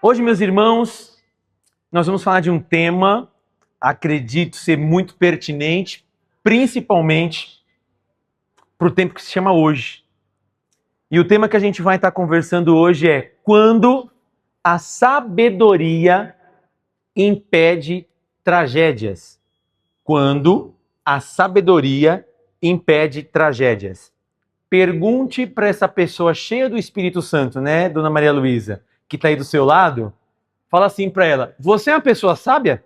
Hoje, meus irmãos, nós vamos falar de um tema, acredito ser muito pertinente, principalmente para o tempo que se chama hoje. E o tema que a gente vai estar conversando hoje é quando a sabedoria impede tragédias. Quando a sabedoria impede tragédias. Pergunte para essa pessoa cheia do Espírito Santo, né, Dona Maria Luísa, que está aí do seu lado, fala assim para ela: você é uma pessoa sábia?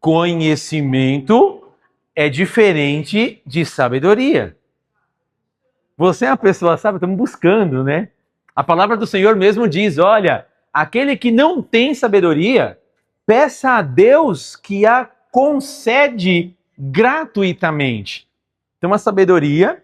Conhecimento é diferente de sabedoria. Você é uma pessoa sábia? Estamos buscando, né? A palavra do Senhor mesmo diz: olha, aquele que não tem sabedoria, peça a Deus que a concede gratuitamente. Então a sabedoria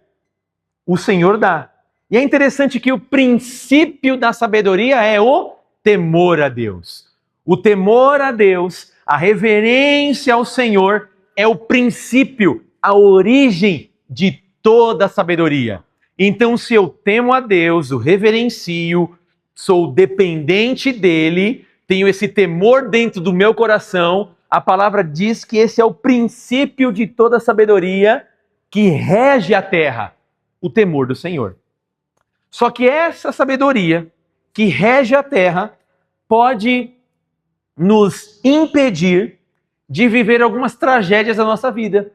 o Senhor dá. E é interessante que o princípio da sabedoria é o temor a Deus. O temor a Deus, a reverência ao Senhor é o princípio, a origem de toda a sabedoria. Então, se eu temo a Deus, o reverencio, sou dependente dele, tenho esse temor dentro do meu coração, a palavra diz que esse é o princípio de toda a sabedoria que rege a terra, o temor do Senhor. Só que essa sabedoria que rege a terra pode nos impedir de viver algumas tragédias da nossa vida.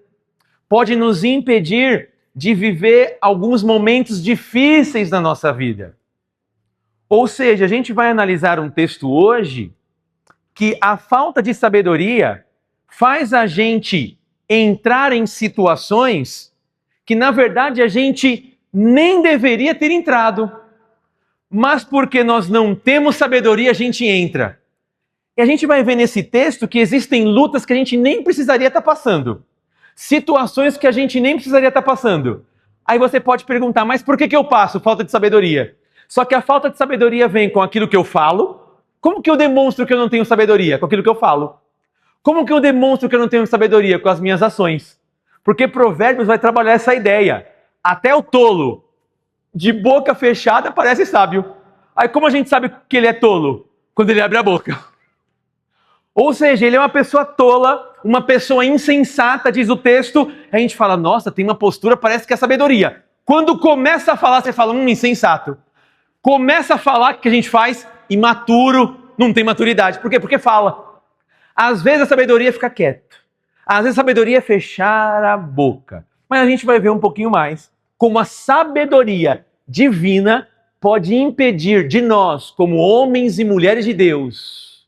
Pode nos impedir de viver alguns momentos difíceis na nossa vida. Ou seja, a gente vai analisar um texto hoje que a falta de sabedoria faz a gente entrar em situações que, na verdade, a gente nem deveria ter entrado. Mas porque nós não temos sabedoria, a gente entra. E a gente vai ver nesse texto que existem lutas que a gente nem precisaria estar passando. Situações que a gente nem precisaria estar passando. Aí você pode perguntar, mas por que eu passo? Falta de sabedoria. Só que a falta de sabedoria vem com aquilo que eu falo. Como que eu demonstro que eu não tenho sabedoria? Com aquilo que eu falo. Como que eu demonstro que eu não tenho sabedoria? Com as minhas ações. Porque Provérbios vai trabalhar essa ideia. Até o tolo, de boca fechada, parece sábio. Aí como a gente sabe que ele é tolo? Quando ele abre a boca. Ou seja, ele é uma pessoa tola, uma pessoa insensata, diz o texto. A gente fala, nossa, tem uma postura, parece que é sabedoria. Quando começa a falar, você fala, insensato. Começa a falar, o que a gente faz? Imaturo, não tem maturidade. Por quê? Porque fala. Às vezes a sabedoria fica quieta. Às vezes a sabedoria é fechar a boca. Mas a gente vai ver um pouquinho mais como a sabedoria divina pode impedir de nós, como homens e mulheres de Deus,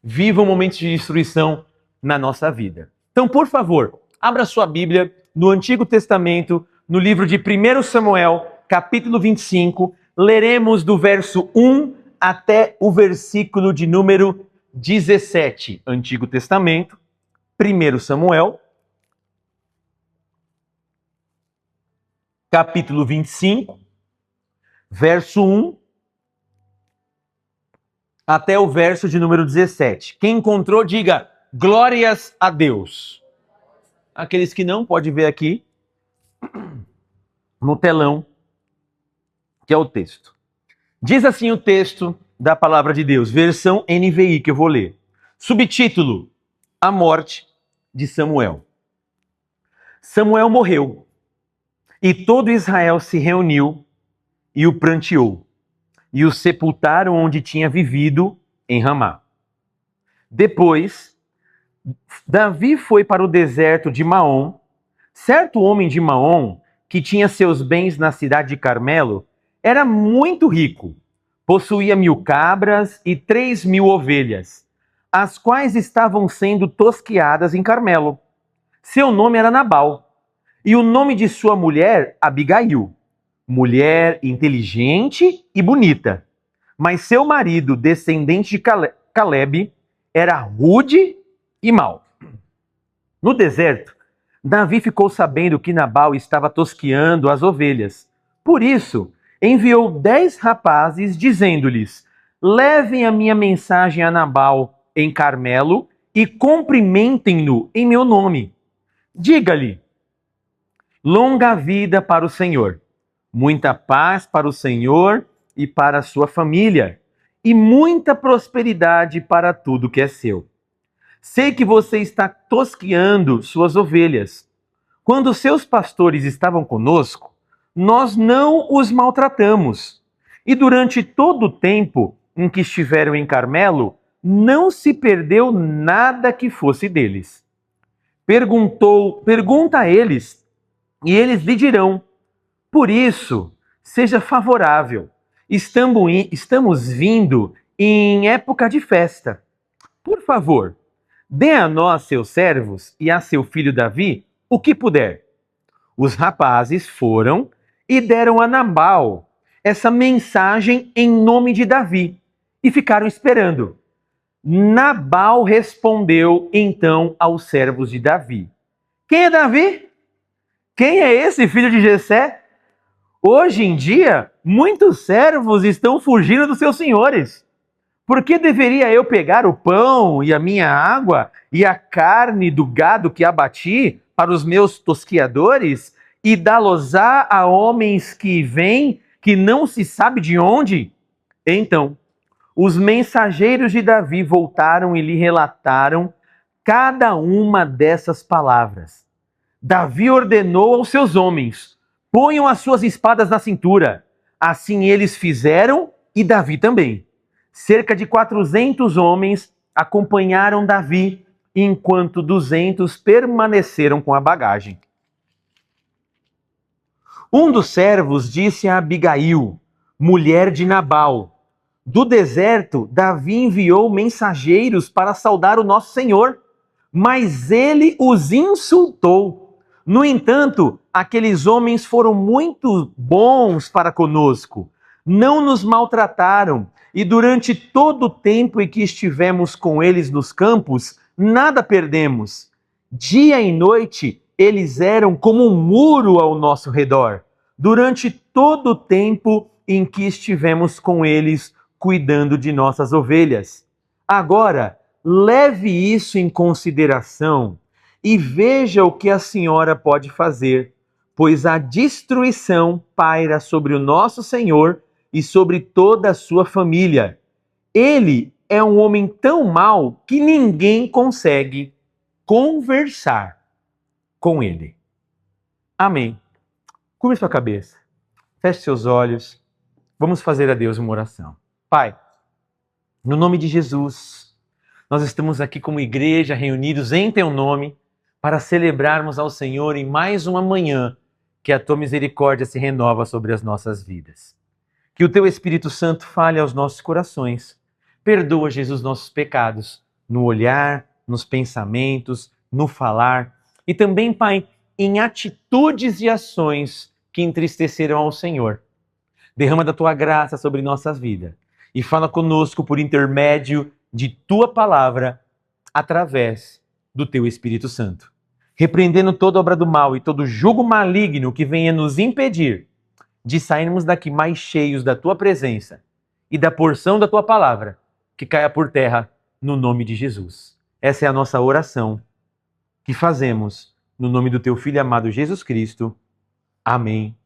vivam momentos de destruição na nossa vida. Então, por favor, abra sua Bíblia no Antigo Testamento, no livro de 1 Samuel, capítulo 25, leremos do verso 1 até o versículo de número 17. Antigo Testamento, 1 Samuel, capítulo 25, verso 1 até o verso de número 17. Quem encontrou, diga glórias a Deus. Aqueles que não, pode ver aqui no telão, que é o texto. Diz assim o texto da palavra de Deus, versão NVI, que eu vou ler. Subtítulo: A morte de Samuel. Samuel morreu, e todo Israel se reuniu e o pranteou, e o sepultaram onde tinha vivido, em Ramá. Depois, Davi foi para o deserto de Maom. Certo homem de Maom, que tinha seus bens na cidade de Carmelo, era muito rico. Possuía 1000 cabras e 3000 ovelhas, as quais estavam sendo tosqueadas em Carmelo. Seu nome era Nabal, e o nome de sua mulher, Abigail. Mulher inteligente e bonita. Mas seu marido, descendente de Caleb, era rude e mau. No deserto, Davi ficou sabendo que Nabal estava tosqueando as ovelhas. Por isso, enviou 10 rapazes, dizendo-lhes: levem a minha mensagem a Nabal em Carmelo e cumprimentem-no em meu nome. Diga-lhe: longa vida para o Senhor. muita paz para o Senhor e para a sua família, e muita prosperidade para tudo que é seu. Sei que você está tosqueando suas ovelhas. Quando seus pastores estavam conosco, nós não os maltratamos. E durante todo o tempo em que estiveram em Carmelo, não se perdeu nada que fosse deles. Pergunta a eles, e eles lhe dirão. Por isso, seja favorável. Estamos vindo em época de festa. Por favor, dê a nós, seus servos, e a seu filho Davi, o que puder. Os rapazes foram e deram a Nabal essa mensagem em nome de Davi e ficaram esperando. Nabal respondeu então aos servos de Davi. Quem é Davi? Quem é esse filho de Jessé? Hoje em dia, muitos servos estão fugindo dos seus senhores. Por que deveria eu pegar o pão e a minha água e a carne do gado que abati para os meus tosquiadores e dá-los-á a homens que vêm, que não se sabe de onde? Então, os mensageiros de Davi voltaram e lhe relataram cada uma dessas palavras. Davi ordenou aos seus homens: ponham as suas espadas na cintura. Assim eles fizeram e Davi também. Cerca de 400 homens acompanharam Davi, enquanto 200 permaneceram com a bagagem. Um dos servos disse a Abigail, mulher de Nabal: do deserto, Davi enviou mensageiros para saudar o nosso Senhor, mas ele os insultou. No entanto, aqueles homens foram muito bons para conosco, não nos maltrataram, e durante todo o tempo em que estivemos com eles nos campos, nada perdemos. Dia e noite, eles eram como um muro ao nosso redor, durante todo o tempo em que estivemos com eles, cuidando de nossas ovelhas. Agora, leve isso em consideração e veja o que a senhora pode fazer, pois a destruição paira sobre o nosso Senhor e sobre toda a sua família. Ele é um homem tão mau que ninguém consegue conversar com ele. Amém. Curve sua cabeça, feche seus olhos, vamos fazer a Deus uma oração. Pai, no nome de Jesus, nós estamos aqui como igreja reunidos em Teu nome para celebrarmos ao Senhor em mais uma manhã que a Tua misericórdia se renova sobre as nossas vidas. Que o Teu Espírito Santo fale aos nossos corações. Perdoa, Jesus, nossos pecados no olhar, nos pensamentos, no falar e também, Pai, em atitudes e ações que entristeceram ao Senhor. Derrama da Tua graça sobre nossa vida. E fala conosco por intermédio de Tua palavra, através do Teu Espírito Santo. Repreendendo toda obra do mal e todo jugo maligno que venha nos impedir de sairmos daqui mais cheios da Tua presença e da porção da Tua palavra, que caia por terra no nome de Jesus. Essa é a nossa oração que fazemos no nome do Teu Filho amado Jesus Cristo. Amém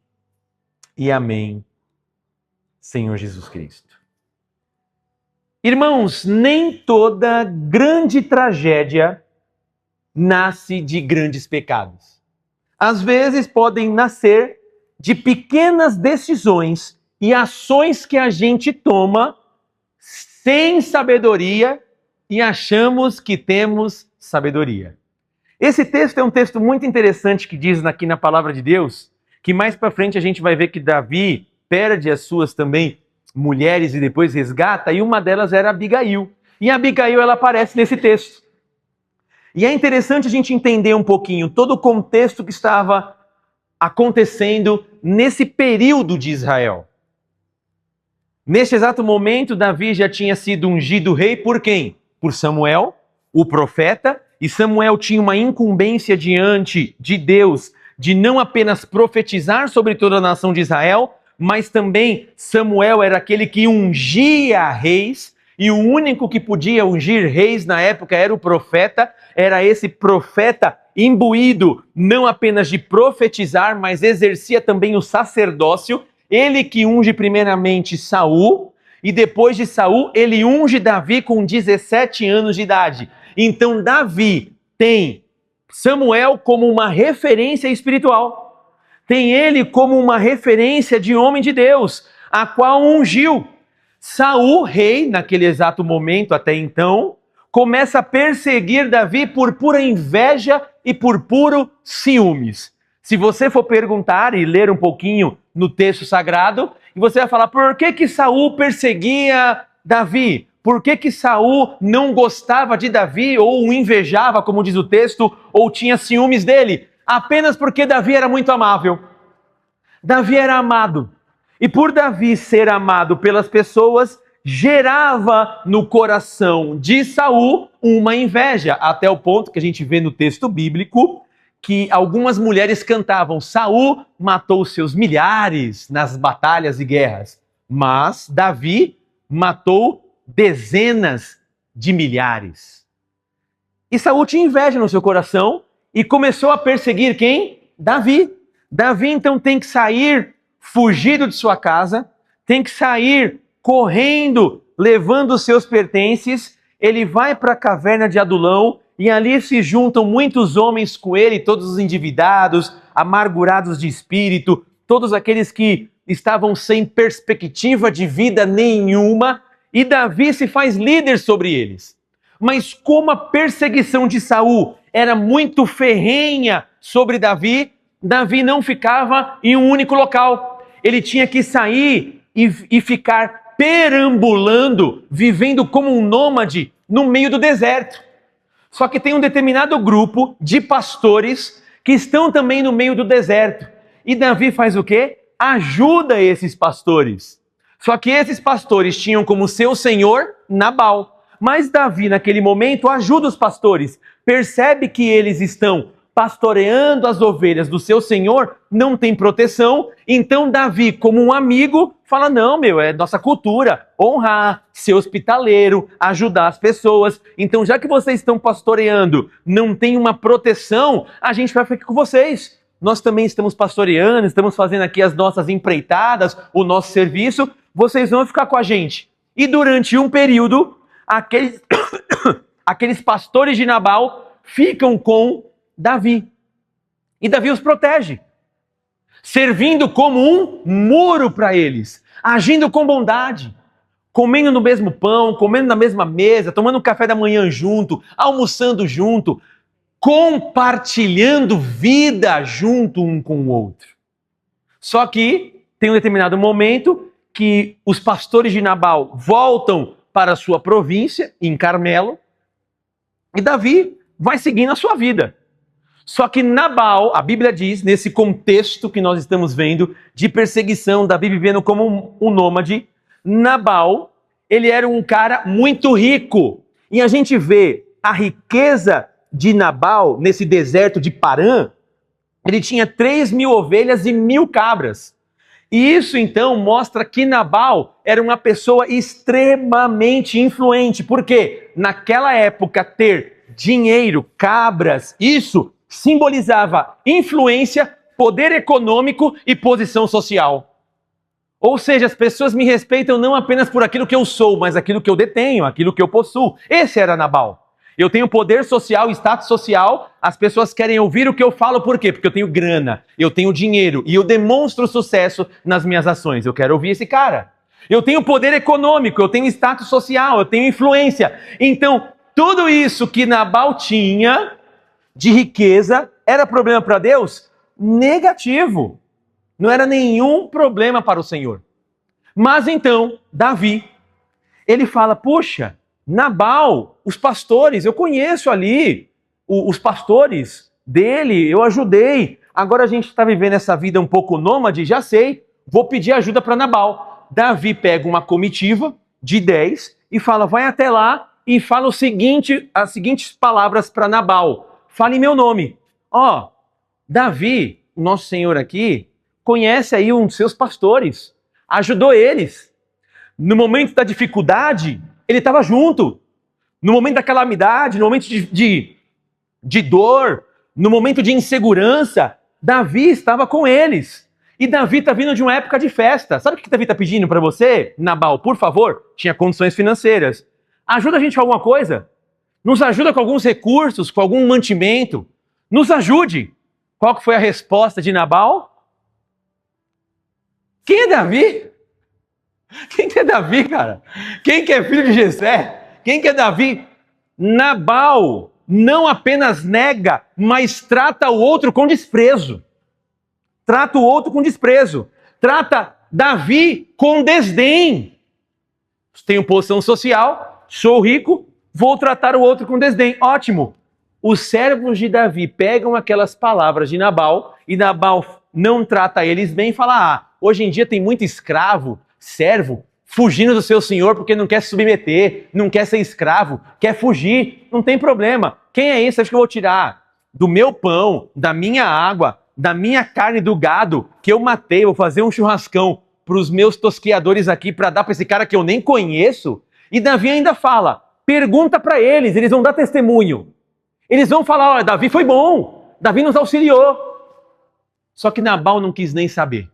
e amém, Senhor Jesus Cristo. Irmãos, nem toda grande tragédia nasce de grandes pecados. Às vezes podem nascer de pequenas decisões e ações que a gente toma sem sabedoria e achamos que temos sabedoria. Esse texto é um texto muito interessante que diz aqui na palavra de Deus, que mais para frente a gente vai ver que Davi perde as suas também mulheres e depois resgata, e uma delas era Abigail. E Abigail, ela aparece nesse texto. E é interessante a gente entender um pouquinho todo o contexto que estava acontecendo nesse período de Israel. Neste exato momento, Davi já tinha sido ungido rei por quem? Por Samuel, o profeta, e Samuel tinha uma incumbência diante de Deus de não apenas profetizar sobre toda a nação de Israel, mas também Samuel era aquele que ungia reis, e o único que podia ungir reis na época era o profeta, era esse profeta imbuído não apenas de profetizar, mas exercia também o sacerdócio, ele que unge primeiramente Saul, e depois de Saul ele unge Davi com 17 anos de idade. Então Davi tem Samuel como uma referência espiritual, tem ele como uma referência de homem de Deus, a qual ungiu. Saul, rei, naquele exato momento até então, começa a perseguir Davi por pura inveja e por puro ciúmes. Se você for perguntar e ler um pouquinho no texto sagrado, e você vai falar, por que Saul perseguia Davi? Por que Saul não gostava de Davi, ou o invejava, como diz o texto, ou tinha ciúmes dele? Apenas porque Davi era muito amável. Davi era amado. E por Davi ser amado pelas pessoas, gerava no coração de Saul uma inveja, até o ponto que a gente vê no texto bíblico, que algumas mulheres cantavam, Saul matou seus milhares nas batalhas e guerras, mas Davi matou dezenas de milhares. E Saul tinha inveja no seu coração e começou a perseguir quem? Davi. Davi então tem que sair fugido de sua casa, tem que sair correndo, levando os seus pertences, ele vai para a caverna de Adulão e ali se juntam muitos homens com ele, todos os endividados, amargurados de espírito, todos aqueles que estavam sem perspectiva de vida nenhuma, e Davi se faz líder sobre eles. Mas como a perseguição de Saul era muito ferrenha sobre Davi, Davi não ficava em um único local. Ele tinha que sair e ficar perambulando, vivendo como um nômade no meio do deserto. Só que tem um determinado grupo de pastores que estão também no meio do deserto. E Davi faz o quê? Ajuda esses pastores. Só que esses pastores tinham como seu senhor Nabal. Mas Davi, naquele momento, ajuda os pastores. Percebe que eles estão pastoreando as ovelhas do seu senhor, não tem proteção. Então Davi, como um amigo, fala, não, é nossa cultura, honrar, ser hospitaleiro, ajudar as pessoas. Então, já que vocês estão pastoreando, não tem uma proteção, a gente vai ficar com vocês. Nós também estamos pastoreando, estamos fazendo aqui as nossas empreitadas, o nosso serviço, vocês vão ficar com a gente. E durante um período, aqueles pastores de Nabal ficam com Davi. E Davi os protege, servindo como um muro para eles, agindo com bondade, comendo no mesmo pão, comendo na mesma mesa, tomando um café da manhã junto, almoçando junto, compartilhando vida junto um com o outro. Só que tem um determinado momento que os pastores de Nabal voltam para a sua província, em Carmelo, e Davi vai seguindo a sua vida. Só que Nabal, a Bíblia diz, nesse contexto que nós estamos vendo, de perseguição, Davi vivendo como um nômade, Nabal, ele era um cara muito rico. E a gente vê a riqueza de Nabal nesse deserto de Parã, ele tinha 3.000 ovelhas e 1.000 cabras. E isso então mostra que Nabal era uma pessoa extremamente influente. Porque naquela época ter dinheiro, cabras, isso simbolizava influência, poder econômico e posição social. Ou seja, as pessoas me respeitam não apenas por aquilo que eu sou, mas aquilo que eu detenho, aquilo que eu possuo. Esse era Nabal. Eu tenho poder social, status social, as pessoas querem ouvir o que eu falo, por quê? Porque eu tenho grana, eu tenho dinheiro e eu demonstro sucesso nas minhas ações. Eu quero ouvir esse cara. Eu tenho poder econômico, eu tenho status social, eu tenho influência. Então, tudo isso que Nabal tinha de riqueza era problema para Deus? Negativo. Não era nenhum problema para o Senhor. Mas então, Davi, ele fala, puxa, Nabal, os pastores, eu conheço ali os pastores dele, eu ajudei. Agora a gente está vivendo essa vida um pouco nômade, já sei, vou pedir ajuda para Nabal. Davi pega uma comitiva de 10 e fala, vai até lá e fala as seguintes palavras para Nabal. Fale meu nome. Davi, o nosso Senhor aqui, conhece aí um dos seus pastores, ajudou eles. No momento da dificuldade, Ele estava junto. No momento da calamidade, no momento de dor, no momento de insegurança, Davi estava com eles. E Davi está vindo de uma época de festa. Sabe o que Davi está pedindo para você, Nabal? Por favor, tinha condições financeiras. Ajuda a gente com alguma coisa. Nos ajuda com alguns recursos, com algum mantimento. Nos ajude. Qual que foi a resposta de Nabal? Quem é Davi? Quem que é Davi, cara? Quem que é filho de Jessé? Quem que é Davi? Nabal não apenas nega, mas trata o outro com desprezo. Trata o outro com desprezo. Trata Davi com desdém. Tenho posição social, sou rico, vou tratar o outro com desdém. Ótimo. Os servos de Davi pegam aquelas palavras de Nabal e Nabal não trata eles bem e fala: hoje em dia tem muito escravo, servo, fugindo do seu senhor porque não quer se submeter, não quer ser escravo, quer fugir, não tem problema. Quem é esse? Acho que eu vou tirar do meu pão, da minha água, da minha carne do gado que eu matei, vou fazer um churrascão para os meus tosqueadores aqui para dar para esse cara que eu nem conheço. E Davi ainda fala, pergunta para eles vão dar testemunho. Eles vão falar, olha, Davi foi bom, Davi nos auxiliou. Só que Nabal não quis nem saber.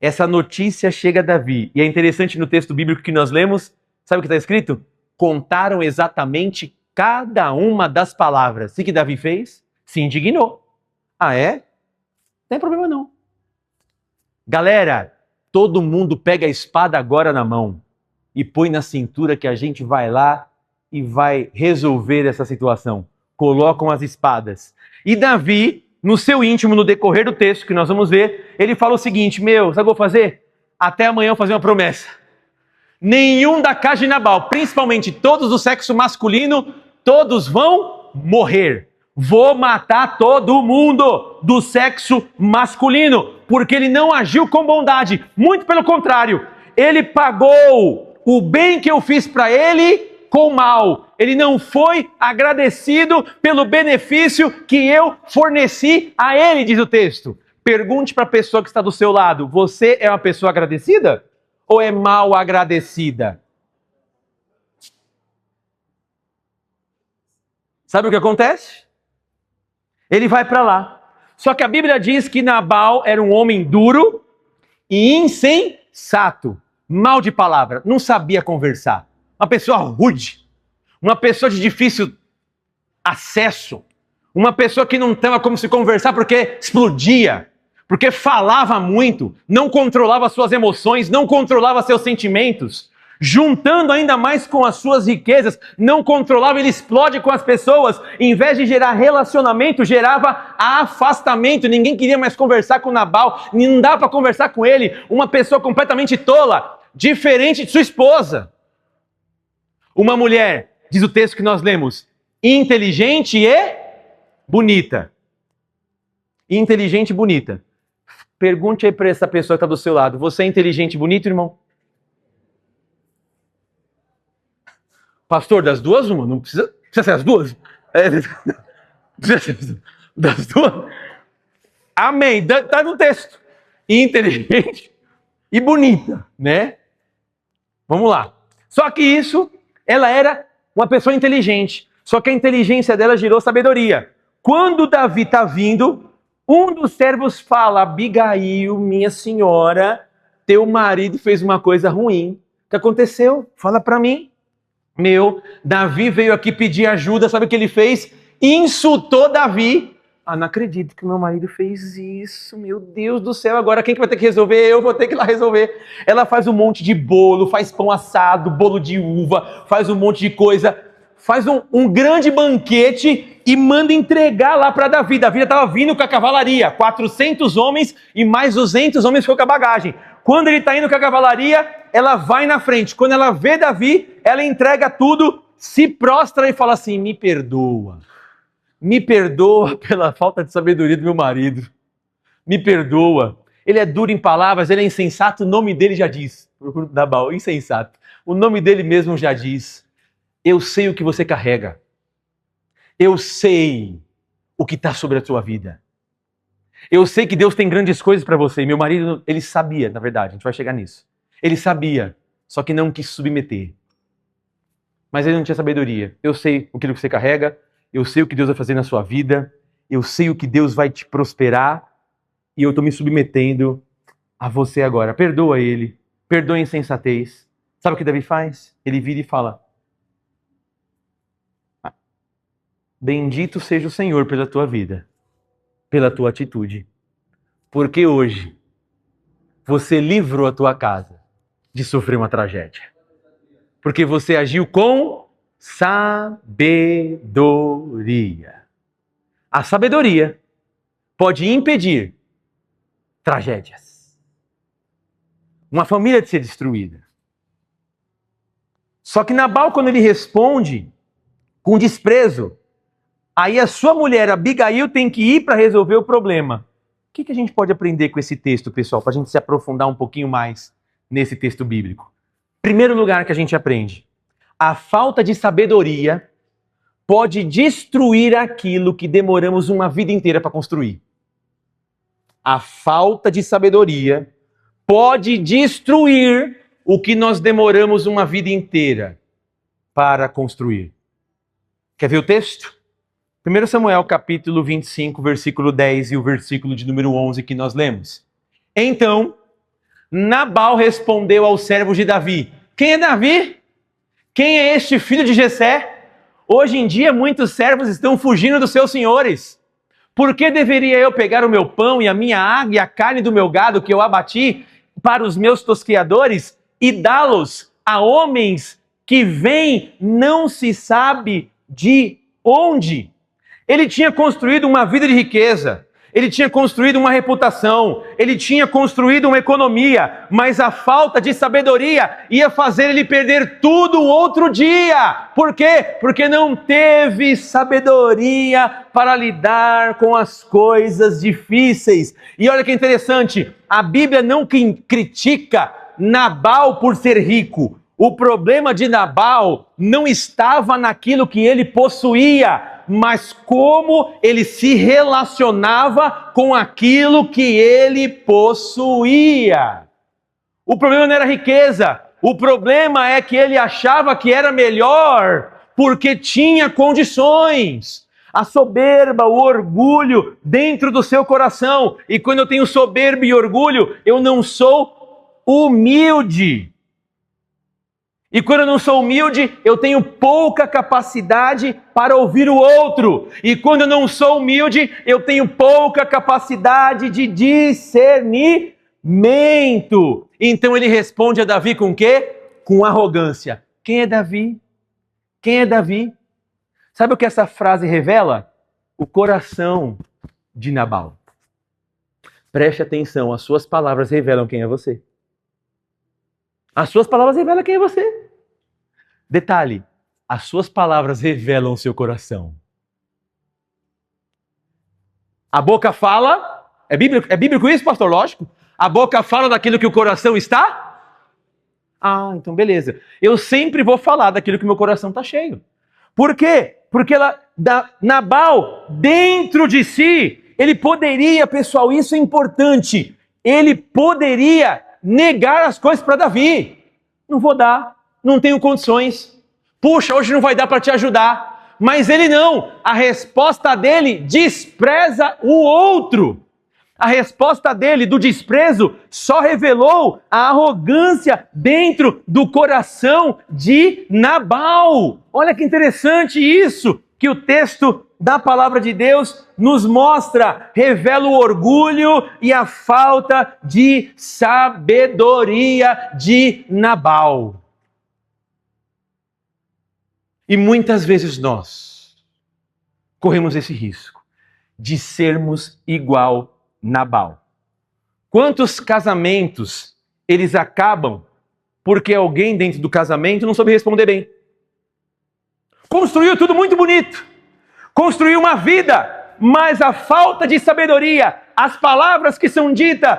Essa notícia chega a Davi. E é interessante no texto bíblico que nós lemos, sabe o que está escrito? Contaram exatamente cada uma das palavras. O que Davi fez? Se indignou. Ah, é? Não tem problema não. Galera, todo mundo pega a espada agora na mão e põe na cintura que a gente vai lá e vai resolver essa situação. Colocam as espadas. E Davi, no seu íntimo, no decorrer do texto que nós vamos ver, ele fala o seguinte, sabe o que eu vou fazer? Até amanhã eu vou fazer uma promessa. Nenhum da casa de Nabal, principalmente todos do sexo masculino, todos vão morrer. Vou matar todo mundo do sexo masculino, porque ele não agiu com bondade. Muito pelo contrário, ele pagou o bem que eu fiz para ele com mal. Ele não foi agradecido pelo benefício que eu forneci a ele, diz o texto. Pergunte para a pessoa que está do seu lado, você é uma pessoa agradecida ou é mal agradecida? Sabe o que acontece? Ele vai para lá. Só que a Bíblia diz que Nabal era um homem duro e insensato. Mal de palavra, não sabia conversar. Uma pessoa rude, uma pessoa de difícil acesso, uma pessoa que não tinha como se conversar porque explodia, porque falava muito, não controlava suas emoções, não controlava seus sentimentos, juntando ainda mais com as suas riquezas, não controlava, ele explode com as pessoas, em vez de gerar relacionamento, gerava afastamento, ninguém queria mais conversar com Nabal, não dá para conversar com ele, uma pessoa completamente tola, diferente de sua esposa. Uma mulher, diz o texto que nós lemos, inteligente e bonita. Inteligente e bonita. Pergunte aí para essa pessoa que está do seu lado, você é inteligente e bonito, irmão? Pastor, das duas, uma? Não precisa ser as duas? Precisa ser das duas? Amém, está no texto. Inteligente e bonita, né? Vamos lá. Só que isso... ela era uma pessoa inteligente, só que a inteligência dela gerou sabedoria. Quando Davi está vindo, um dos servos fala, Abigail, minha senhora, teu marido fez uma coisa ruim. O que aconteceu? Fala para mim. Davi veio aqui pedir ajuda, sabe o que ele fez? Insultou Davi. Não acredito que meu marido fez isso, meu Deus do céu, agora quem que vai ter que resolver? Eu vou ter que ir lá resolver. Ela faz um monte de bolo, faz pão assado, bolo de uva, faz um monte de coisa, faz um grande banquete e manda entregar lá para Davi. Davi já estava vindo com a cavalaria, 400 homens e mais 200 homens com a bagagem. Quando ele está indo com a cavalaria, ela vai na frente. Quando ela vê Davi, ela entrega tudo, se prostra e fala assim, me perdoa. Me perdoa pela falta de sabedoria do meu marido. Me perdoa. Ele é duro em palavras, ele é insensato, o nome dele já diz. Nabal, insensato. O nome dele mesmo já diz. Eu sei o que você carrega. Eu sei o que está sobre a sua vida. Eu sei que Deus tem grandes coisas para você. E meu marido, ele sabia, na verdade, a gente vai chegar nisso. Ele sabia, só que não quis submeter. mas ele não tinha sabedoria. Eu sei aquilo que você carrega, eu sei o que Deus vai fazer na sua vida, eu sei o que Deus vai te prosperar, e eu estou me submetendo a você agora. Perdoa ele, perdoa a insensatez. Sabe o que Davi faz? Ele vira e fala: bendito seja o Senhor pela tua vida, pela tua atitude, porque hoje você livrou a tua casa de sofrer uma tragédia. Porque você agiu com sabedoria. A sabedoria pode impedir tragédias. Uma família de ser destruída. Só que Nabal, quando ele responde com desprezo, aí a sua mulher, Abigail, tem que ir para resolver o problema. O que a gente pode aprender com esse texto, pessoal, para a gente se aprofundar um pouquinho mais nesse texto bíblico? Primeiro lugar que a gente aprende: a falta de sabedoria pode destruir aquilo que demoramos uma vida inteira para construir. A falta de sabedoria pode destruir o que nós demoramos uma vida inteira para construir. Quer ver o texto? 1 Samuel capítulo 25, versículo 10 e o versículo de número 11 que nós lemos. Então, Nabal respondeu aos servos de Davi. Quem é Davi? Quem é este filho de Jessé? Hoje em dia, muitos servos estão fugindo dos seus senhores. Por que deveria eu pegar o meu pão e a minha água e a carne do meu gado que eu abati para os meus tosquiadores e dá-los a homens que vêm não se sabe de onde? Ele tinha construído uma vida de riqueza. Ele tinha construído uma reputação, ele tinha construído uma economia, mas a falta de sabedoria ia fazer ele perder tudo outro dia. Por quê? Porque não teve sabedoria para lidar com as coisas difíceis. E olha que interessante, a Bíblia não critica Nabal por ser rico. O problema de Nabal não estava naquilo que ele possuía, mas como ele se relacionava com aquilo que ele possuía. O problema não era a riqueza, o problema é que ele achava que era melhor porque tinha condições. A soberba, o orgulho dentro do seu coração. E quando eu tenho soberba e orgulho, eu não sou humilde. E quando eu não sou humilde, eu tenho pouca capacidade para ouvir o outro. E quando eu não sou humilde, eu tenho pouca capacidade de discernimento. Então ele responde a Davi com o quê? Com arrogância. Quem é Davi? Quem é Davi? Sabe o que essa frase revela? O coração de Nabal. Preste atenção, as suas palavras revelam quem é você. As suas palavras revelam quem é você. Detalhe, as suas palavras revelam o seu coração. A boca fala, é bíblico isso, pastor? Lógico. A boca fala daquilo que o coração está? Ah, então beleza. Eu sempre vou falar daquilo que meu coração está cheio. Por quê? Porque Nabal, dentro de si, ele poderia, pessoal, isso é importante, ele poderia negar as coisas para Davi. Não vou dar, não tenho condições. Puxa, hoje não vai dar para te ajudar. Mas ele não. A resposta dele despreza o outro. A resposta dele do desprezo só revelou a arrogância dentro do coração de Nabal. Olha que interessante isso que o texto da palavra de Deus nos mostra, revela o orgulho e a falta de sabedoria de Nabal. E muitas vezes nós corremos esse risco de sermos igual Nabal. Quantos casamentos eles acabam porque alguém dentro do casamento não soube responder bem? Construiu tudo muito bonito. Construiu uma vida, mas a falta de sabedoria, as palavras que são ditas,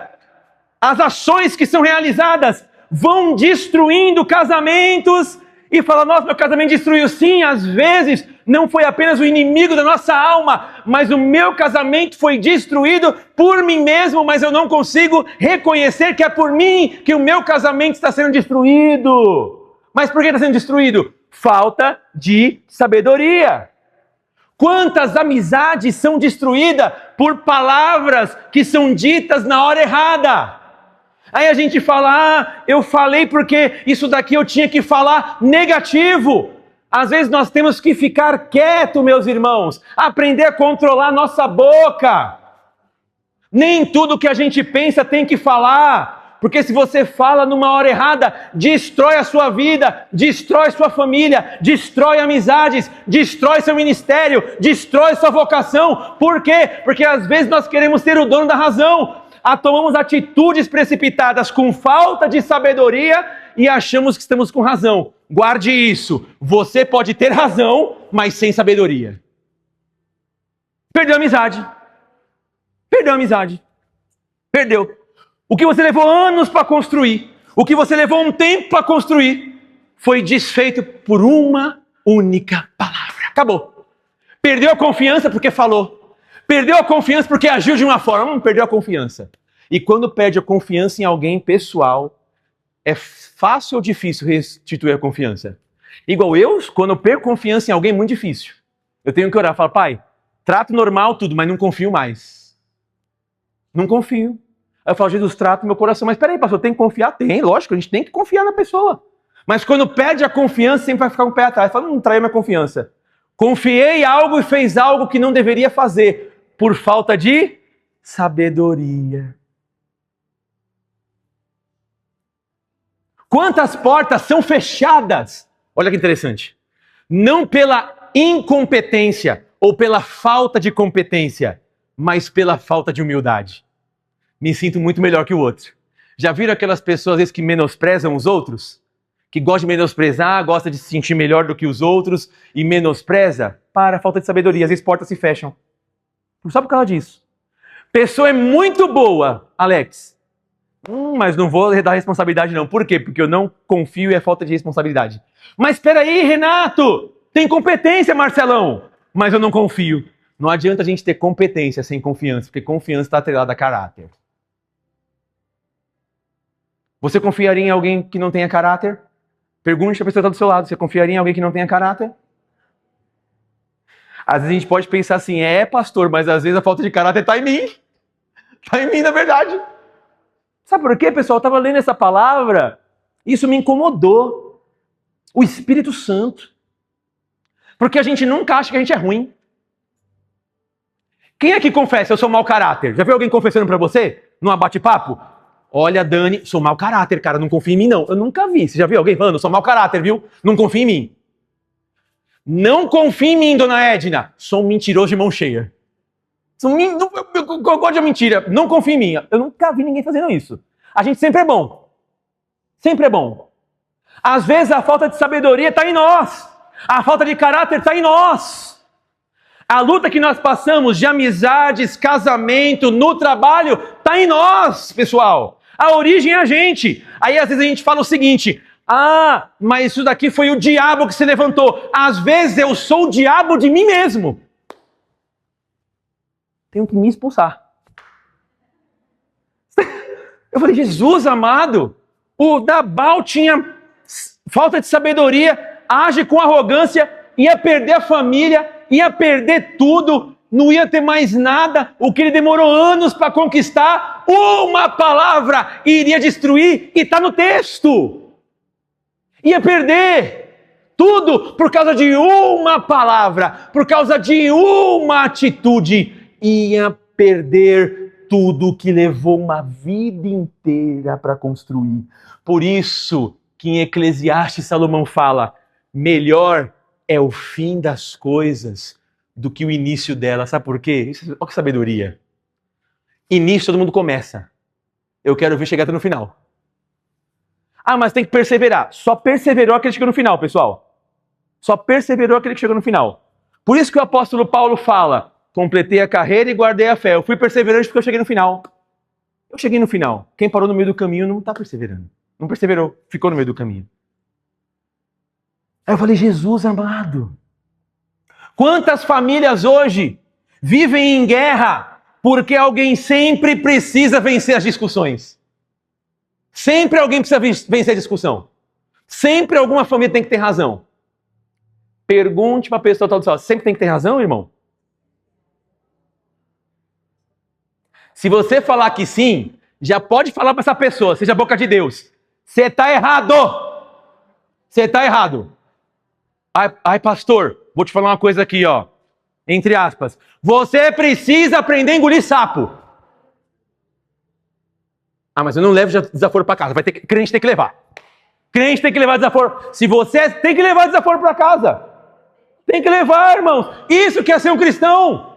as ações que são realizadas, vão destruindo casamentos e fala, nossa, meu casamento destruiu. Sim, às vezes não foi apenas o inimigo da nossa alma, mas o meu casamento foi destruído por mim mesmo, mas eu não consigo reconhecer que é por mim que o meu casamento está sendo destruído. Mas por que está sendo destruído? falta de sabedoria. Quantas amizades são destruídas por palavras que são ditas na hora errada? Aí a gente fala, eu falei porque isso daqui eu tinha que falar negativo. Às vezes nós temos que ficar quieto, meus irmãos, aprender a controlar nossa boca. Nem tudo que a gente pensa tem que falar, porque se você fala numa hora errada, destrói a sua vida, destrói sua família, destrói amizades, destrói seu ministério, destrói sua vocação. Por quê? Porque às vezes nós queremos ser o dono da razão. Tomamos atitudes precipitadas com falta de sabedoria e achamos que estamos com razão. Guarde isso. Você pode ter razão, mas sem sabedoria. Perdeu a amizade. Perdeu a amizade. Perdeu. O que você levou anos para construir, o que você levou um tempo para construir, foi desfeito por uma única palavra. Acabou. Perdeu a confiança porque falou. Perdeu a confiança porque agiu de uma forma. Perdeu a confiança. E quando perde a confiança em alguém pessoal, é fácil ou difícil restituir a confiança? Igual quando eu perco confiança em alguém, é muito difícil. Eu tenho que orar, falar, pai, trato normal tudo, mas não confio mais. Não confio. Aí eu falo, Jesus, trata meu coração. Mas peraí, pastor, tem que confiar? Tem, lógico, a gente tem que confiar na pessoa. Mas quando perde a confiança, sempre vai ficar um pé atrás. Fala, não traiu minha confiança. Confiei algo e fez algo que não deveria fazer. Por falta de sabedoria. Quantas portas são fechadas? Olha que interessante. Não pela incompetência ou pela falta de competência, mas pela falta de humildade. Me sinto muito melhor que o outro. Já viram aquelas pessoas às vezes que menosprezam os outros? Que gostam de menosprezar, gosta de se sentir melhor do que os outros e menospreza? Para, falta de sabedoria. Às vezes portas se fecham. Só por causa disso. Pessoa é muito boa, Alex. Mas não vou dar responsabilidade não. Por quê? Porque eu não confio e é falta de responsabilidade. Mas espera aí, Renato. Tem competência, Marcelão. Mas eu não confio. Não adianta a gente ter competência sem confiança, porque confiança está atrelada a caráter. Você confiaria em alguém que não tenha caráter? Pergunte a pessoa que está do seu lado. Você confiaria em alguém que não tenha caráter? Às vezes a gente pode pensar assim, pastor, mas às vezes a falta de caráter está em mim. Está em mim, na verdade. Sabe por quê, pessoal? Eu estava lendo essa palavra, isso me incomodou. O Espírito Santo. Porque a gente nunca acha que a gente é ruim. Quem aqui confessa, eu sou mau caráter? Já viu alguém confessando para você? Num bate-papo? Olha, Dani, sou mau caráter, cara, não confia em mim não. Eu nunca vi. Você já viu alguém falando, eu sou mau caráter, viu? Não confia em mim. Não confia em mim, dona Edna. Sou um mentiroso de mão cheia. Eu gosto de mentira. Não confia em mim. Eu nunca vi ninguém fazendo isso. A gente sempre é bom. Sempre é bom. Às vezes a falta de sabedoria está em nós. A falta de caráter está em nós. A luta que nós passamos de amizades, casamento, no trabalho, está em nós, pessoal. A origem é a gente. Aí às vezes a gente fala o seguinte... mas isso daqui foi o diabo que se levantou. Às vezes eu sou o diabo de mim mesmo. Tenho que me expulsar. Eu falei, Jesus amado, o Nabal tinha falta de sabedoria, age com arrogância, ia perder a família, ia perder tudo, não ia ter mais nada. O que ele demorou anos para conquistar, uma palavra iria destruir, e está no texto. Ia perder tudo por causa de uma palavra, por causa de uma atitude. Ia perder tudo que levou uma vida inteira para construir. Por isso que em Eclesiastes Salomão fala, melhor é o fim das coisas do que o início delas. Sabe por quê? Olha que sabedoria. Início todo mundo começa. Eu quero ver chegar até no final. Mas tem que perseverar. Só perseverou aquele que chegou no final, pessoal. Só perseverou aquele que chegou no final. Por isso que o apóstolo Paulo fala, completei a carreira e guardei a fé. Eu fui perseverante porque eu cheguei no final. Eu cheguei no final. Quem parou no meio do caminho não está perseverando. Não perseverou, ficou no meio do caminho. Aí eu falei, Jesus amado. Quantas famílias hoje vivem em guerra porque alguém sempre precisa vencer as discussões? Sempre alguém precisa vencer a discussão. Sempre alguma família tem que ter razão. Pergunte para a pessoa tal do céu. Sempre tem que ter razão, irmão? Se você falar que sim, já pode falar para essa pessoa, seja a boca de Deus. Você está errado. Você está errado. Ai, pastor, vou te falar uma coisa aqui, ó. Entre aspas. Você precisa aprender a engolir sapo. Ah, mas eu não levo desaforo para casa. Crente tem que levar. Crente tem que levar desaforo. Se você tem que levar desaforo para casa. Tem que levar, irmãos. Isso que é ser um cristão.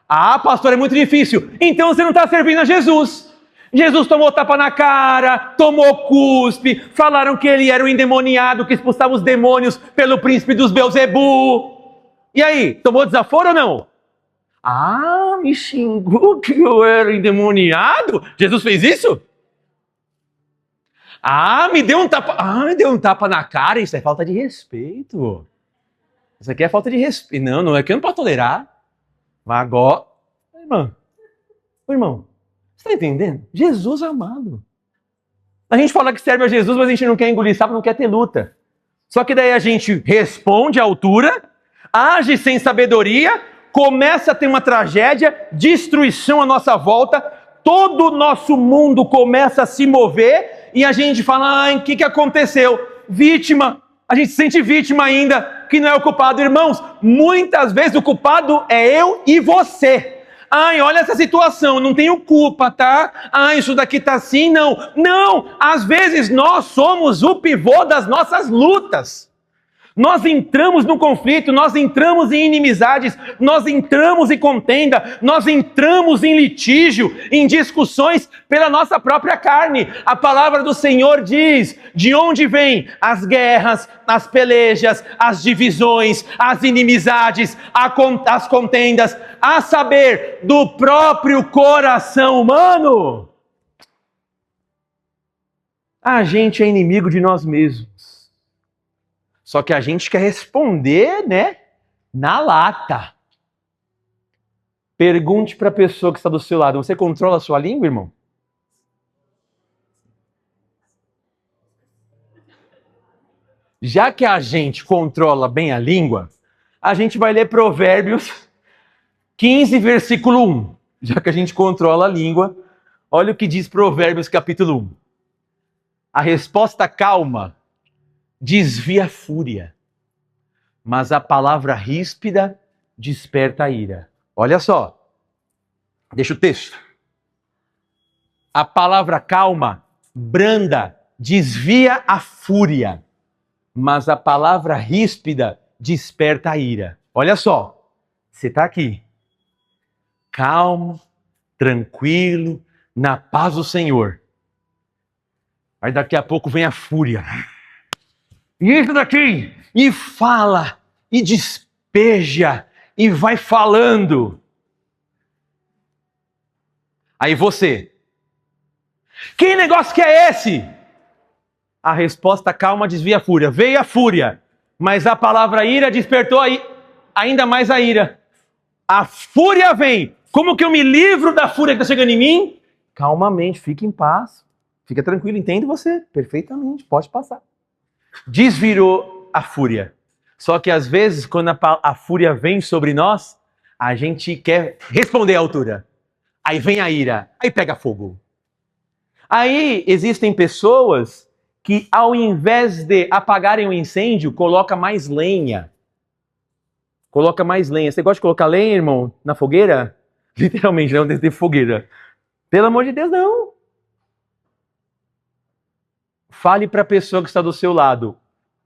Ah, pastor, é muito difícil. Então você não está servindo a Jesus. Jesus tomou tapa na cara, tomou cuspe, falaram que ele era um endemoniado, que expulsava os demônios pelo príncipe dos Belzebu. E aí, tomou desaforo ou não? Ah, me xingou que eu era endemoniado? Jesus fez isso? Ah, me deu um tapa na cara, isso é falta de respeito. Isso aqui é falta de respeito. Não é que eu não posso tolerar. Mas agora... Irmão, você está entendendo? Jesus amado. A gente fala que serve a Jesus, mas a gente não quer engolir sapo, não quer ter luta. Só que daí a gente responde à altura, age sem sabedoria, começa a ter uma tragédia, destruição à nossa volta, todo o nosso mundo começa a se mover e a gente fala, ai, o que aconteceu? Vítima. A gente se sente vítima ainda, que não é o culpado. Irmãos, muitas vezes o culpado é eu e você. Ai, olha essa situação, não tenho culpa, tá? Ai, isso daqui tá assim, não. Não, às vezes nós somos o pivô das nossas lutas. Nós entramos no conflito, nós entramos em inimizades, nós entramos em contenda, nós entramos em litígio, em discussões pela nossa própria carne. A palavra do Senhor diz, de onde vêm as guerras, as pelejas, as divisões, as inimizades, as contendas, a saber, do próprio coração humano. A gente é inimigo de nós mesmos. Só que a gente quer responder, né, na lata. Pergunte para a pessoa que está do seu lado, você controla a sua língua, irmão? Já que a gente controla bem a língua, a gente vai ler Provérbios 15, versículo 1. Já que a gente controla a língua, olha o que diz Provérbios capítulo 1. A resposta calma desvia a fúria, mas a palavra ríspida desperta a ira. Olha só, deixa o texto. A palavra calma, branda, desvia a fúria, mas a palavra ríspida desperta a ira. Olha só, você está aqui, calmo, tranquilo, na paz do Senhor. Aí daqui a pouco vem a fúria. E isso daqui, e fala, e despeja, e vai falando. Aí você, que negócio que é esse? A resposta calma desvia a fúria. Veio a fúria, mas a palavra ira despertou ainda mais a ira. A fúria vem. Como que eu me livro da fúria que está chegando em mim? Calmamente, fique em paz. Fica tranquilo, entende você? Perfeitamente, pode passar. Desvirou a fúria. Só que às vezes, quando a fúria vem sobre nós, a gente quer responder à altura. Aí vem a ira, aí pega fogo. Aí existem pessoas que, ao invés de apagarem o incêndio, coloca mais lenha. Coloca mais lenha. Você gosta de colocar lenha, irmão, na fogueira? Literalmente, não tem fogueira. Pelo amor de Deus, não. Fale para a pessoa que está do seu lado.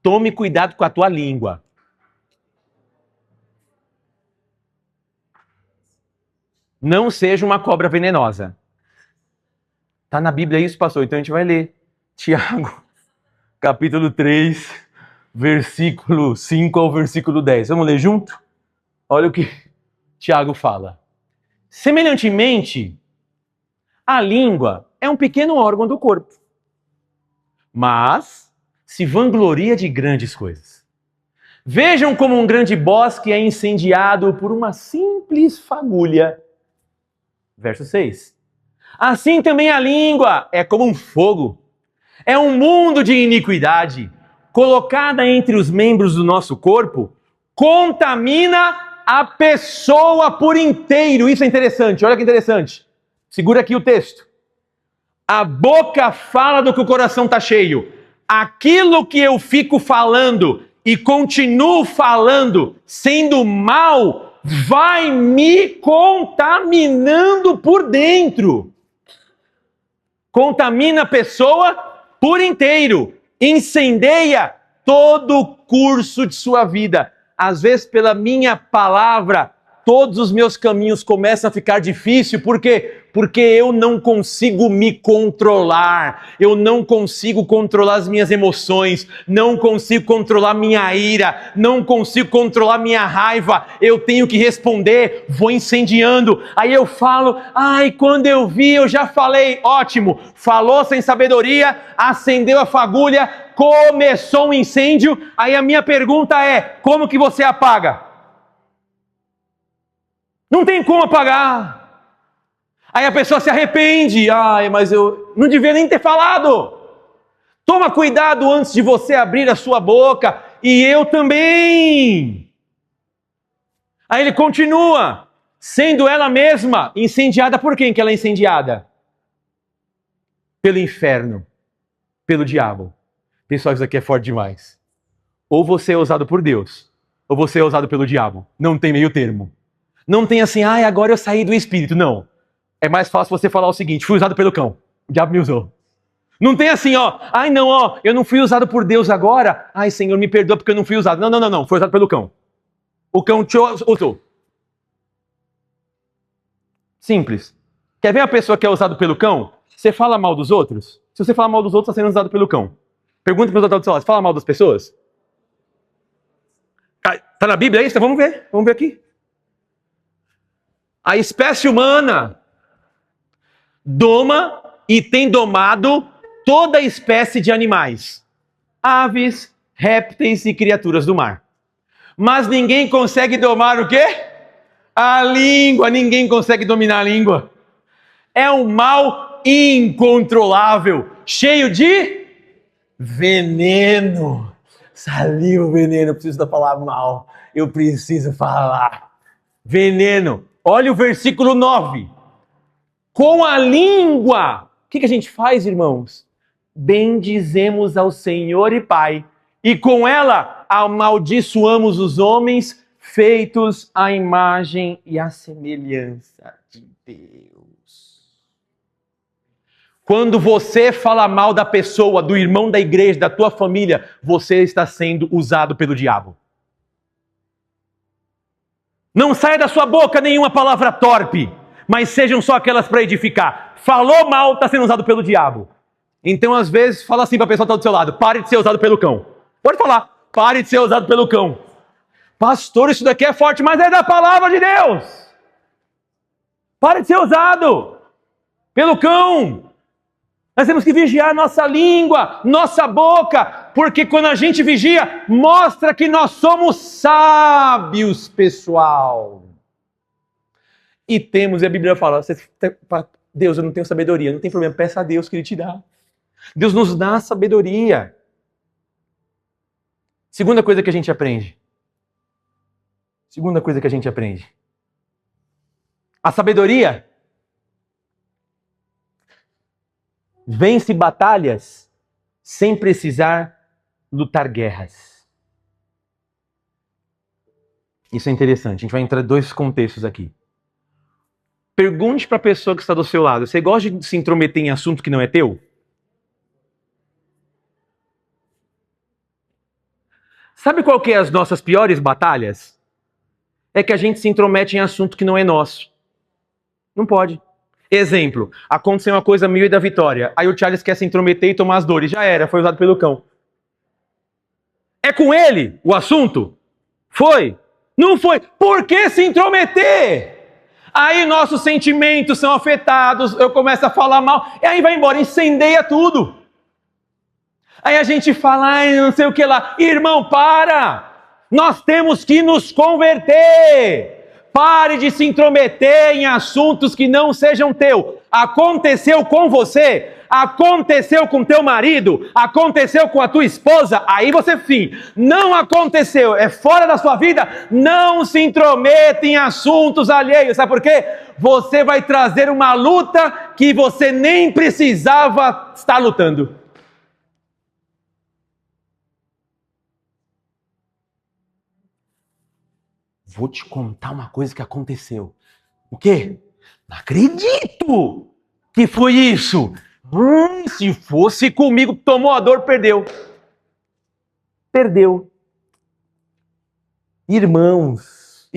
Tome cuidado com a tua língua. Não seja uma cobra venenosa. Está na Bíblia isso, pastor? Então a gente vai ler. Tiago, capítulo 3, versículo 5 ao versículo 10. Vamos ler junto? Olha o que Tiago fala. Semelhantemente, a língua é um pequeno órgão do corpo, mas se vangloria de grandes coisas. Vejam como um grande bosque é incendiado por uma simples fagulha. Verso 6. Assim também a língua é como um fogo. É um mundo de iniquidade. Colocada entre os membros do nosso corpo, contamina a pessoa por inteiro. Isso é interessante, olha que interessante. Segura aqui o texto. A boca fala do que o coração está cheio. Aquilo que eu fico falando e continuo falando, sendo mal, vai me contaminando por dentro. Contamina a pessoa por inteiro. Incendeia todo o curso de sua vida. Às vezes, pela minha palavra, todos os meus caminhos começam a ficar difíceis. Por quê? Porque eu não consigo me controlar. Eu não consigo controlar as minhas emoções. Não consigo controlar minha ira. Não consigo controlar minha raiva. Eu tenho que responder, vou incendiando. Aí eu falo, quando eu vi, eu já falei. Ótimo, falou sem sabedoria, acendeu a fagulha, começou um incêndio. Aí a minha pergunta é, como que você apaga? Não tem como apagar. Aí a pessoa se arrepende. Mas eu não devia nem ter falado. Toma cuidado antes de você abrir a sua boca. E eu também. Aí ele continua. Sendo ela mesma incendiada por quem que ela é incendiada? Pelo inferno. Pelo diabo. Pessoal, isso aqui é forte demais. Ou você é usado por Deus, ou você é usado pelo diabo. Não tem meio termo. Não tem assim, agora eu saí do espírito. Não. É mais fácil você falar o seguinte, fui usado pelo cão. O diabo me usou. Não tem assim, eu não fui usado por Deus agora. Senhor, me perdoa porque eu não fui usado. Não. Foi usado pelo cão. O cão te usou. Simples. Quer ver a pessoa que é usada pelo cão? Você fala mal dos outros? Se você fala mal dos outros, está sendo usado pelo cão. Pergunta para os outros do seu lado, você fala mal das pessoas? Está na Bíblia isso? Vamos ver aqui. A espécie humana doma e tem domado toda espécie de animais, aves, répteis e criaturas do mar. Mas ninguém consegue domar o quê? A língua. Ninguém consegue dominar a língua. É um mal incontrolável, cheio de veneno. Saiu o veneno, eu preciso da palavra mal. Eu preciso falar. Veneno. Olha o versículo 9. Com a língua, o que a gente faz, irmãos? Bendizemos ao Senhor e Pai, e com ela amaldiçoamos os homens feitos à imagem e à semelhança de Deus. Quando você fala mal da pessoa, do irmão da igreja, da tua família, você está sendo usado pelo diabo. Não saia da sua boca nenhuma palavra torpe, mas sejam só aquelas para edificar. Falou mal, está sendo usado pelo diabo. Então, às vezes, fala assim para a pessoa que está do seu lado, pare de ser usado pelo cão. Pode falar, pare de ser usado pelo cão. Pastor, isso daqui é forte, mas é da palavra de Deus. Pare de ser usado pelo cão. Nós temos que vigiar nossa língua, nossa boca, porque quando a gente vigia, mostra que nós somos sábios, pessoal. E a Bíblia fala, Deus, eu não tenho sabedoria, não tem problema, peça a Deus que Ele te dá. Deus nos dá sabedoria. Segunda coisa que a gente aprende. A sabedoria vence batalhas sem precisar lutar guerras. Isso é interessante. A gente vai entrar em dois contextos aqui. Pergunte para a pessoa que está do seu lado. Você gosta de se intrometer em assunto que não é teu? Sabe qual que é as nossas piores batalhas? É que a gente se intromete em assunto que não é nosso. Não pode. Exemplo, aconteceu uma coisa minha e da Vitória. Aí o Charles quer se intrometer e tomar as dores. Já era, foi usado pelo cão. É com ele o assunto? Foi? Não foi. Por que se intrometer? Aí nossos sentimentos são afetados, eu começo a falar mal, e aí vai embora, incendeia tudo. Aí a gente fala, não sei o que lá. Irmão, para! Nós temos que nos converter. Pare de se intrometer em assuntos que não sejam teu. Aconteceu com você, aconteceu com teu marido, aconteceu com a tua esposa, aí você fim. Não aconteceu, é fora da sua vida, não se intrometa em assuntos alheios. Sabe por quê? Você vai trazer uma luta que você nem precisava estar lutando. Vou te contar uma coisa que aconteceu. O quê? Não acredito que foi isso. Se fosse comigo, tomou a dor, perdeu. Perdeu. Irmãos,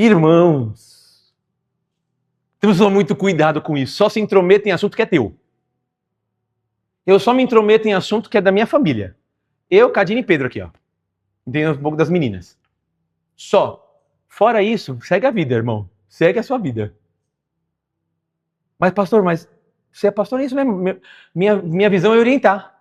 temos que tomar muito cuidado com isso. Só se intrometa em assunto que é teu. Eu só me intrometo em assunto que é da minha família. Eu, Cadine e Pedro aqui, ó. Entendo um pouco das meninas. Só. Fora isso, segue a vida, irmão. Segue a sua vida. Mas, pastor, você é pastor, é isso mesmo. Minha visão é orientar.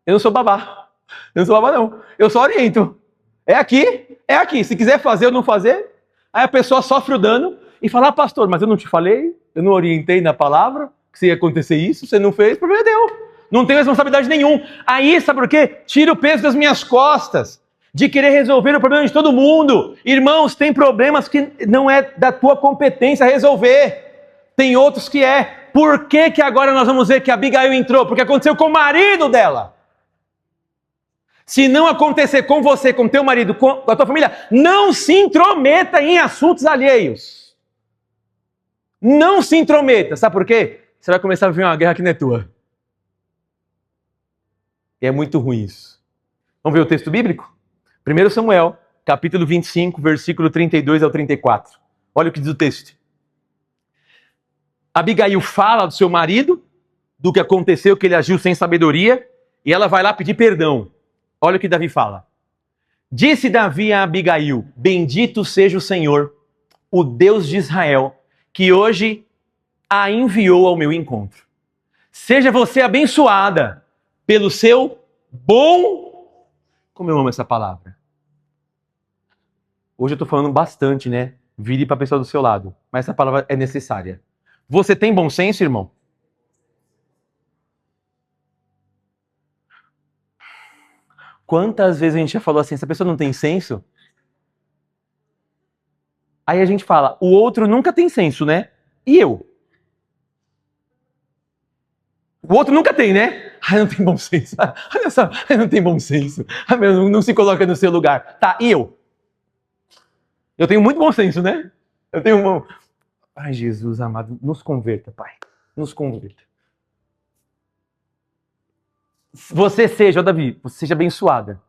Eu não sou babá. Eu não sou babá, não. Eu só oriento. É aqui, é aqui. Se quiser fazer ou não fazer, aí a pessoa sofre o dano e fala, pastor, mas eu não te falei, eu não orientei na palavra que se ia acontecer isso, você não fez, o problema é teu. Não tenho responsabilidade nenhuma. Aí, sabe por quê? Tira o peso das minhas costas. De querer resolver o problema de todo mundo. Irmãos, tem problemas que não é da tua competência resolver. Tem outros que é. Por que agora nós vamos ver que a Abigail entrou? Porque aconteceu com o marido dela. Se não acontecer com você, com teu marido, com a tua família, não se intrometa em assuntos alheios. Não se intrometa. Sabe por quê? Você vai começar a viver uma guerra que não é tua. E é muito ruim isso. Vamos ver o texto bíblico? 1 Samuel, capítulo 25, versículo 32 ao 34. Olha o que diz o texto. Abigail fala do seu marido, do que aconteceu, que ele agiu sem sabedoria, e ela vai lá pedir perdão. Olha o que Davi fala. Disse Davi a Abigail, bendito seja o Senhor, o Deus de Israel, que hoje a enviou ao meu encontro. Seja você abençoada pelo seu bom... Como eu amo essa palavra. Hoje eu estou falando bastante, né? Vire para a pessoa do seu lado. Mas essa palavra é necessária. Você tem bom senso, irmão? Quantas vezes a gente já falou assim, essa pessoa não tem senso? Aí a gente fala, o outro nunca tem senso, né? E eu? O outro nunca tem, né? Não tem bom senso. Olha só, não tem bom senso. Não se coloca no seu lugar. Tá, e eu? Eu tenho muito bom senso, né? Eu tenho Ai, Jesus amado, nos converta, Pai. Nos converta. Você seja, Davi, você seja abençoada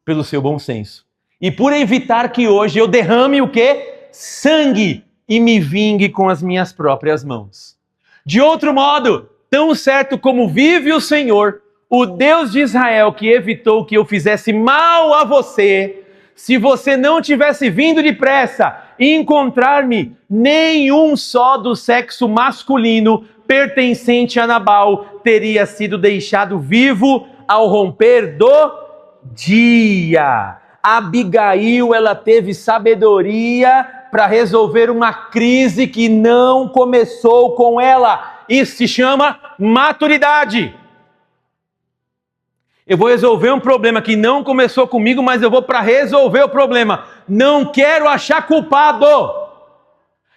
pelo seu bom senso. E por evitar que hoje eu derrame o quê? Sangue e me vingue com as minhas próprias mãos. De outro modo, tão certo como vive o Senhor, o Deus de Israel, que evitou que eu fizesse mal a você, se você não tivesse vindo depressa e encontrar-me, nenhum só do sexo masculino pertencente a Nabal teria sido deixado vivo ao romper do dia. Abigail, ela teve sabedoria para resolver uma crise que não começou com ela. Isso se chama maturidade. Eu vou resolver um problema que não começou comigo, mas eu vou para resolver o problema. Não quero achar culpado.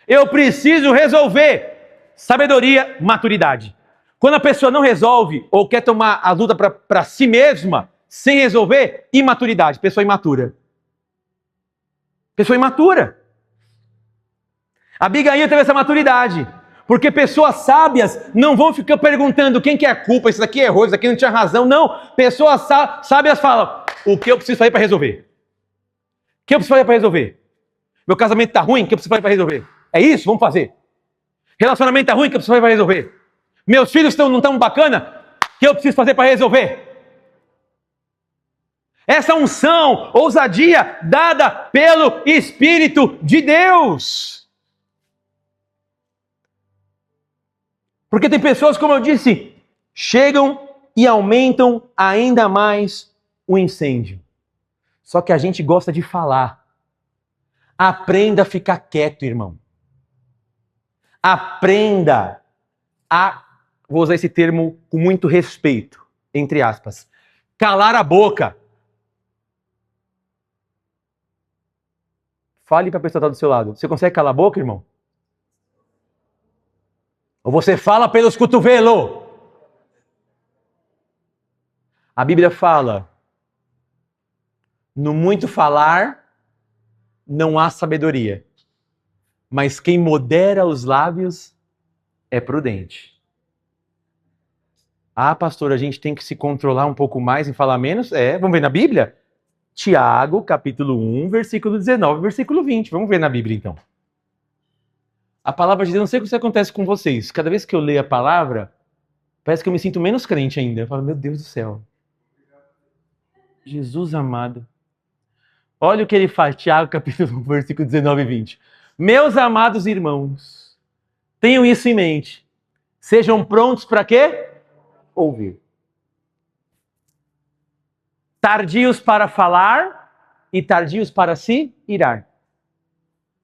Eu preciso resolver. Sabedoria, maturidade. Quando a pessoa não resolve ou quer tomar a luta para si mesma, sem resolver, imaturidade. Pessoa imatura. Pessoa imatura. Abigail teve essa maturidade. Porque pessoas sábias não vão ficar perguntando quem que é a culpa, isso daqui errou, isso daqui não tinha razão. Não, pessoas sábias falam, o que eu preciso fazer para resolver? O que eu preciso fazer para resolver? Meu casamento está ruim, o que eu preciso fazer para resolver? É isso? Vamos fazer. Relacionamento está ruim, o que eu preciso fazer para resolver? Meus filhos não estão bacana, o que eu preciso fazer para resolver? Essa unção, ousadia, dada pelo Espírito de Deus. Porque tem pessoas, como eu disse, chegam e aumentam ainda mais o incêndio. Só que a gente gosta de falar. Aprenda a ficar quieto, irmão. Aprenda a, vou usar esse termo com muito respeito, entre aspas, calar a boca. Fale para a pessoa que está do seu lado. Você consegue calar a boca, irmão? Ou você fala pelos cotovelos? A Bíblia fala, no muito falar, não há sabedoria. Mas quem modera os lábios é prudente. Ah, pastor, a gente tem que se controlar um pouco mais em falar menos? Vamos ver na Bíblia? Tiago, capítulo 1, versículo 19, versículo 20. Vamos ver na Bíblia, então. A palavra de Deus, não sei o que acontece com vocês. Cada vez que eu leio a palavra, parece que eu me sinto menos crente ainda. Eu falo, meu Deus do céu. Jesus amado. Olha o que ele faz, Tiago, capítulo 1, versículo 19 e 20. Meus amados irmãos, tenham isso em mente. Sejam prontos para quê? Ouvir. Tardios para falar e tardios para se irar.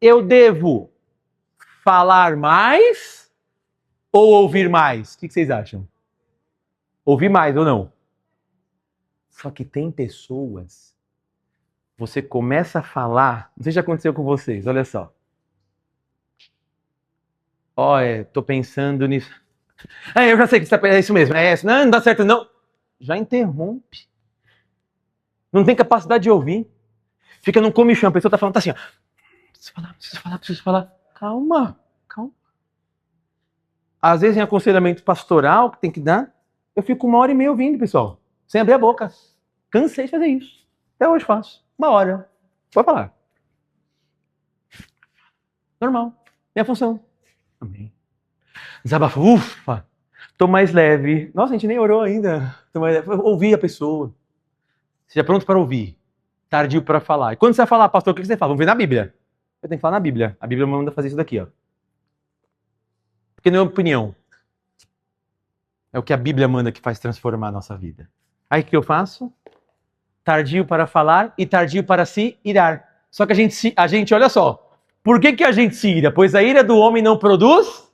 Eu devo falar mais ou ouvir mais? O que vocês acham? Ouvir mais ou não? Só que tem pessoas, você começa a falar, não sei se já aconteceu com vocês, olha só. Tô pensando nisso. Eu já sei que é isso mesmo, não dá certo não. Já interrompe. Não tem capacidade de ouvir. Fica num comichão, a pessoa tá falando, tá assim, ó. Preciso falar. Calma. Às vezes em aconselhamento pastoral, que tem que dar, eu fico 1h30 ouvindo, pessoal. Sem abrir a boca. Cansei de fazer isso. Até hoje faço. 1 hora. Pode falar. Normal. Minha função. Amém. Desabafa. Ufa. Tô mais leve. Nossa, a gente nem orou ainda. Tô mais leve. Ouvir a pessoa. Seja pronto para ouvir. Tardio para falar. E quando você vai falar, pastor, o que você fala? Vamos ver na Bíblia. Eu tenho que falar na Bíblia. A Bíblia manda fazer isso daqui, ó. Porque não é opinião. É o que a Bíblia manda que faz transformar a nossa vida. Aí o que eu faço? Tardio para falar e tardio para se irar. Só que a gente, olha só. Por que a gente se ira? Pois a ira do homem não produz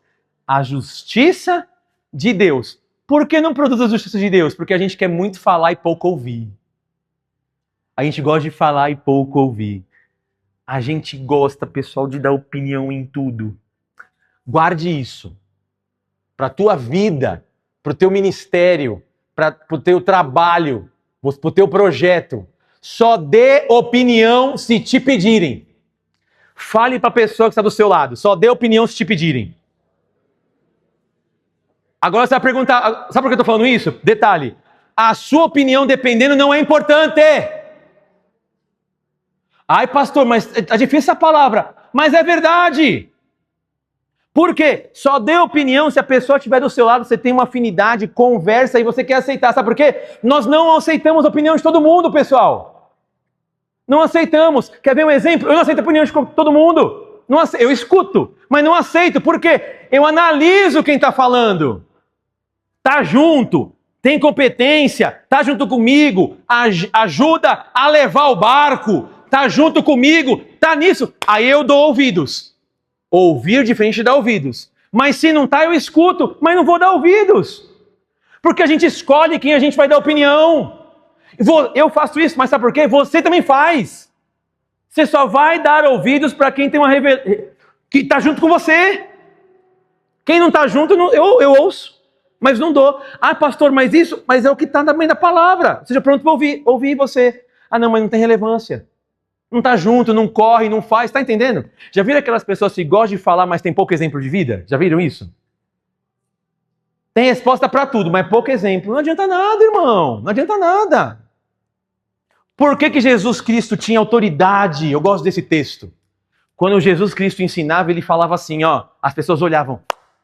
a justiça de Deus. Por que não produz a justiça de Deus? Porque a gente quer muito falar e pouco ouvir. A gente gosta de falar e pouco ouvir. A gente gosta, pessoal, de dar opinião em tudo. Guarde isso. Para a tua vida, para o teu ministério, para o teu trabalho, para o teu projeto. Só dê opinião se te pedirem. Fale para a pessoa que está do seu lado. Só dê opinião se te pedirem. Agora você vai perguntar, sabe por que eu estou falando isso? Detalhe, a sua opinião dependendo não é importante. Ai, pastor, mas é difícil essa palavra. Mas é verdade. Por quê? Só dê opinião se a pessoa estiver do seu lado, você tem uma afinidade, conversa e você quer aceitar. Sabe por quê? Nós não aceitamos a opinião de todo mundo, pessoal. Não aceitamos. Quer ver um exemplo? Eu não aceito a opinião de todo mundo. Não aceito. Eu escuto, mas não aceito. Por quê? Eu analiso quem está falando. Tá junto, tem competência, tá junto comigo, ajuda a levar o barco, tá junto comigo, tá nisso. Aí eu dou ouvidos. Ouvir diferente de dar ouvidos. Mas se não tá, eu escuto, mas não vou dar ouvidos. Porque a gente escolhe quem a gente vai dar opinião. Eu faço isso, mas sabe por quê? Você também faz. Você só vai dar ouvidos para quem tem que tá junto com você. Quem não tá junto, eu ouço. Mas não dou. Ah, pastor, mas é o que está também na palavra. Seja pronto para ouvir você. Ah, não, mas não tem relevância. Não está junto, não corre, não faz, está entendendo? Já viram aquelas pessoas que gostam de falar, mas tem pouco exemplo de vida? Já viram isso? Tem resposta para tudo, mas pouco exemplo. Não adianta nada, irmão. Não adianta nada. Por que Jesus Cristo tinha autoridade? Eu gosto desse texto. Quando Jesus Cristo ensinava, ele falava assim, ó, as pessoas olhavam.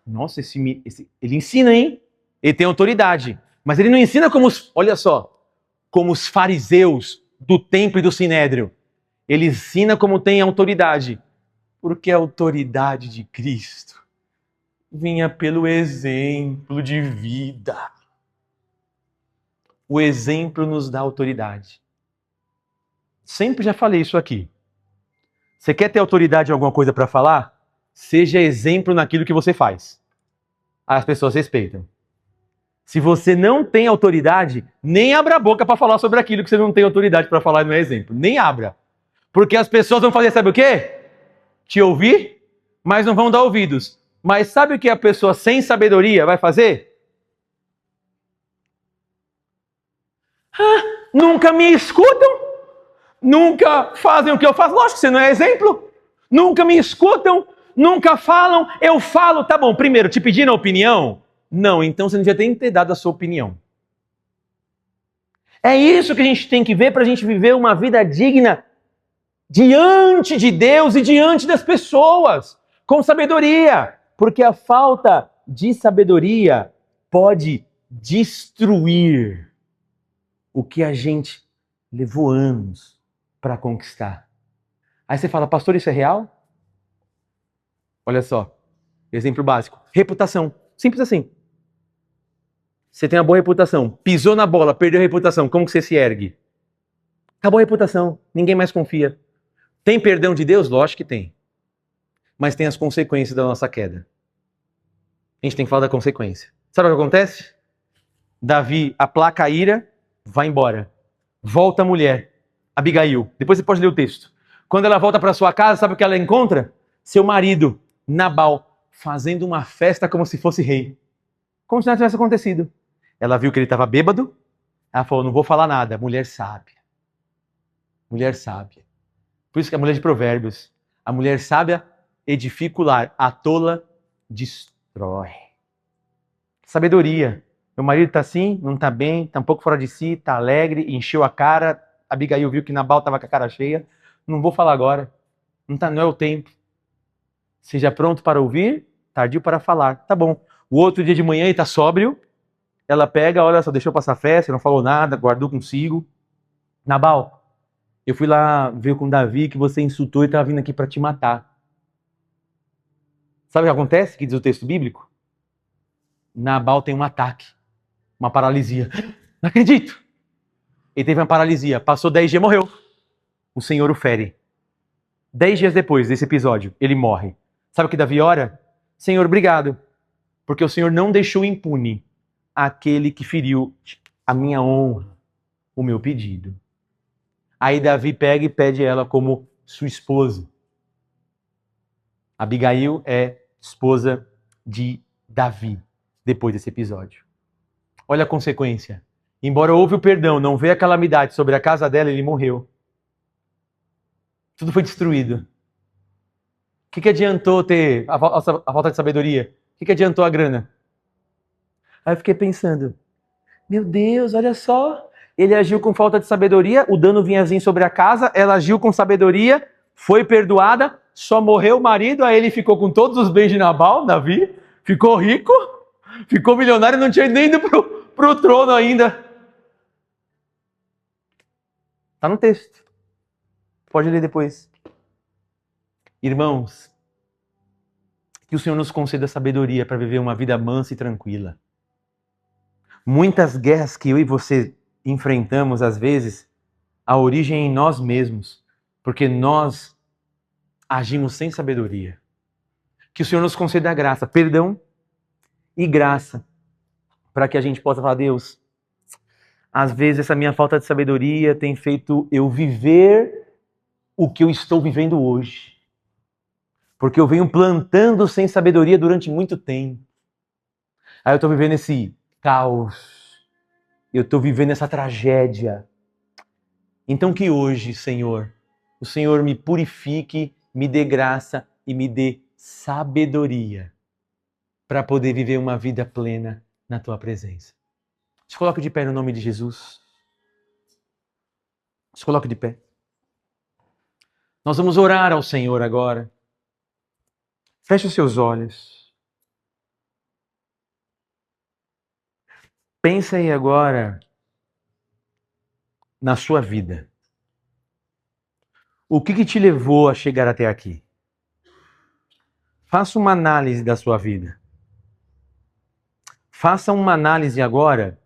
Nossa, ele ensina, hein? Ele tem autoridade. Mas ele não ensina olha só, como os fariseus do templo e do sinédrio. Ele ensina como tem autoridade. Porque a autoridade de Cristo vinha pelo exemplo de vida. O exemplo nos dá autoridade. Sempre já falei isso aqui. Você quer ter autoridade em alguma coisa para falar? seja exemplo naquilo que você faz. As pessoas respeitam. Se você não tem autoridade, nem abra a boca para falar sobre aquilo que você não tem autoridade para falar e não é exemplo. Nem abra. Porque as pessoas vão fazer, sabe o quê? Te ouvir, mas não vão dar ouvidos. Mas sabe o que a pessoa sem sabedoria vai fazer? Nunca me escutam? Nunca fazem o que eu faço? Lógico que você não é exemplo. Nunca me escutam? Nunca falam? Eu falo, tá bom. Primeiro, te pedindo a opinião? Não, então você não devia nem ter dado a sua opinião. É isso que a gente tem que ver para a gente viver uma vida digna diante de Deus e diante das pessoas, com sabedoria. Porque a falta de sabedoria pode destruir o que a gente levou anos para conquistar. Aí você fala, pastor, isso é real? Olha só, exemplo básico. Reputação. Simples assim. Você tem uma boa reputação, pisou na bola, perdeu a reputação, como que você se ergue? Acabou a reputação, ninguém mais confia. Tem perdão de Deus? Lógico que tem. Mas tem as consequências da nossa queda. A gente tem que falar da consequência. Sabe o que acontece? Davi aplaca a ira, vai embora. Volta a mulher, Abigail. Depois você pode ler o texto. Quando ela volta para sua casa, sabe o que ela encontra? Seu marido, Nabal, fazendo uma festa como se fosse rei. Como se nada tivesse acontecido. Ela viu que ele estava bêbado. Ela falou, não vou falar nada. Mulher sábia. Mulher sábia. Por isso que a mulher de Provérbios. A mulher sábia edifica o lar. A tola destrói. Sabedoria. Meu marido está assim, não está bem, está um pouco fora de si, está alegre, encheu a cara. Abigail viu que Nabal estava com a cara cheia. Não vou falar agora. Não é o tempo. Seja pronto para ouvir, tardio para falar. Tá bom. O outro dia de manhã ele está sóbrio. Ela pega, olha só, deixou passar a festa, não falou nada, guardou consigo. Nabal, eu fui lá ver com Davi que você insultou e estava vindo aqui para te matar. Sabe o que acontece? Que diz o texto bíblico? Nabal tem um ataque, uma paralisia. Não acredito! Ele teve uma paralisia, passou 10 dias e morreu. O Senhor o fere. 10 dias depois desse episódio, ele morre. Sabe o que Davi ora? Senhor, obrigado, porque o Senhor não deixou impune aquele que feriu a minha honra, o meu pedido. Aí Davi pega e pede ela como sua esposa. Abigail é esposa de Davi, depois desse episódio. Olha a consequência. Embora houve o perdão, não veio a calamidade sobre a casa dela, ele morreu. Tudo foi destruído. O que adiantou ter a falta de sabedoria? O que adiantou a grana? Aí eu fiquei pensando, meu Deus, olha só, ele agiu com falta de sabedoria, o dano vinha vir sobre a casa, ela agiu com sabedoria, foi perdoada, só morreu o marido, aí ele ficou com todos os bens de Nabal, Davi, ficou rico, ficou milionário, não tinha nem ido pro trono ainda. Tá no texto. Pode ler depois. Irmãos, que o Senhor nos conceda sabedoria para viver uma vida mansa e tranquila. Muitas guerras que eu e você enfrentamos, às vezes, a origem é em nós mesmos, porque nós agimos sem sabedoria. Que o Senhor nos conceda graça, perdão e graça, para que a gente possa falar, Deus, às vezes essa minha falta de sabedoria tem feito eu viver o que eu estou vivendo hoje. Porque eu venho plantando sem sabedoria durante muito tempo. Aí eu estou vivendo esse caos. Eu estou vivendo essa tragédia. Então que hoje, Senhor, o Senhor me purifique, me dê graça e me dê sabedoria para poder viver uma vida plena na Tua presença. Se coloque de pé no nome de Jesus. Se coloque de pé. Nós vamos orar ao Senhor agora. Feche os seus olhos. Pensa aí agora na sua vida. O que te levou a chegar até aqui? Faça uma análise da sua vida. Faça uma análise agora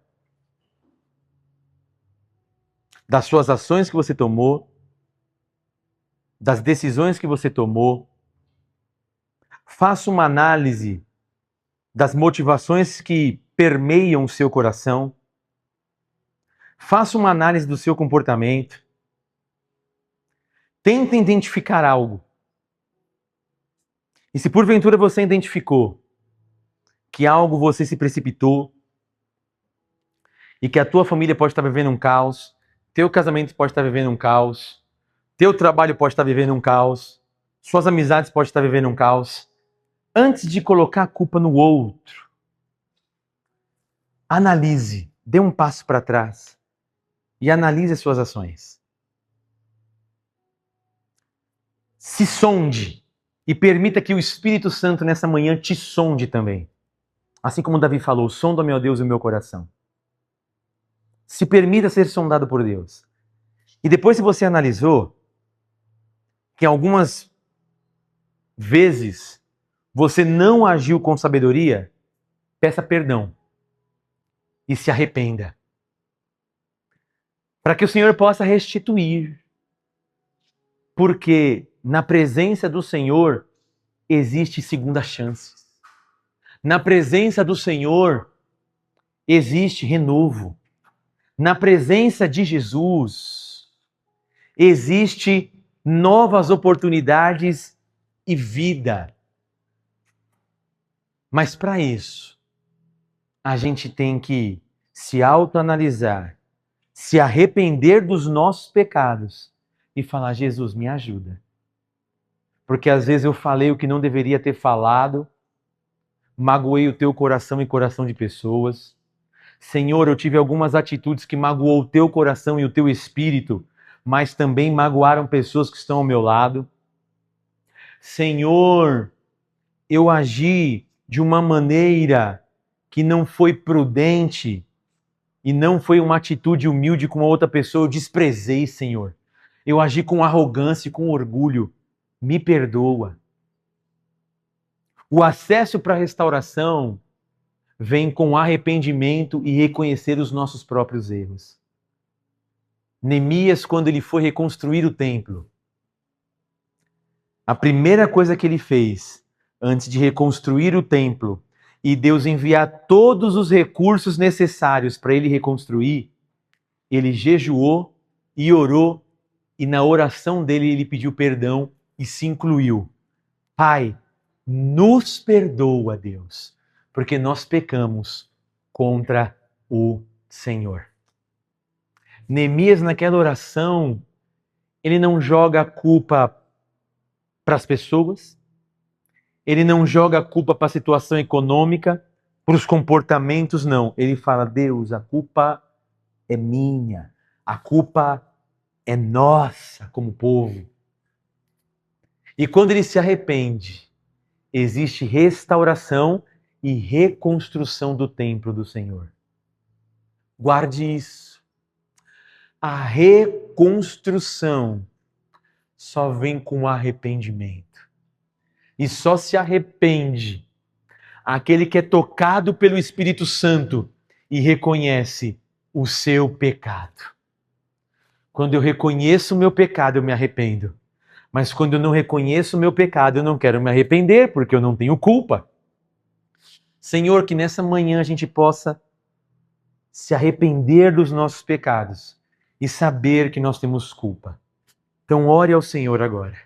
das suas ações que você tomou, das decisões que você tomou, Faça uma análise das motivações que permeiam o seu coração. Faça uma análise do seu comportamento. Tente identificar algo. E se porventura você identificou que algo você se precipitou e que a tua família pode estar vivendo um caos, teu casamento pode estar vivendo um caos, teu trabalho pode estar vivendo um caos, suas amizades podem estar vivendo um caos, antes de colocar a culpa no outro, analise, dê um passo para trás e analise as suas ações. Se sonde e permita que o Espírito Santo nessa manhã te sonde também. Assim como Davi falou, sonda, meu Deus, o meu coração. Se permita ser sondado por Deus. E depois, se você analisou que algumas vezes você não agiu com sabedoria, peça perdão e se arrependa. Para que o Senhor possa restituir. Porque na presença do Senhor existe segunda chance. Na presença do Senhor existe renovo. Na presença de Jesus existe novas oportunidades e vida. Mas para isso, a gente tem que se autoanalisar, se arrepender dos nossos pecados e falar: Jesus, me ajuda. Porque às vezes eu falei o que não deveria ter falado, magoei o teu coração e coração de pessoas. Senhor, eu tive algumas atitudes que magoou o teu coração e o teu espírito, mas também magoaram pessoas que estão ao meu lado. Senhor, eu agi de uma maneira que não foi prudente e não foi uma atitude humilde com a outra pessoa. Eu desprezei, Senhor. Eu agi com arrogância e com orgulho. Me perdoa. O acesso para a restauração vem com arrependimento e reconhecer os nossos próprios erros. Neemias, quando ele foi reconstruir o templo, a primeira coisa que ele fez, antes de reconstruir o templo, e Deus enviar todos os recursos necessários para ele reconstruir, ele jejuou e orou, e na oração dele ele pediu perdão e se incluiu. Pai, nos perdoa, Deus, porque nós pecamos contra o Senhor. Neemias, naquela oração, ele não joga a culpa para as pessoas, ele não joga a culpa para a situação econômica, para os comportamentos, não. Ele fala: Deus, a culpa é minha, a culpa é nossa como povo. E quando ele se arrepende, existe restauração e reconstrução do templo do Senhor. Guarde isso. A reconstrução só vem com arrependimento. E só se arrepende aquele que é tocado pelo Espírito Santo e reconhece o seu pecado. Quando eu reconheço o meu pecado, eu me arrependo. Mas quando eu não reconheço o meu pecado, eu não quero me arrepender, porque eu não tenho culpa. Senhor, que nessa manhã a gente possa se arrepender dos nossos pecados e saber que nós temos culpa. Então ore ao Senhor agora.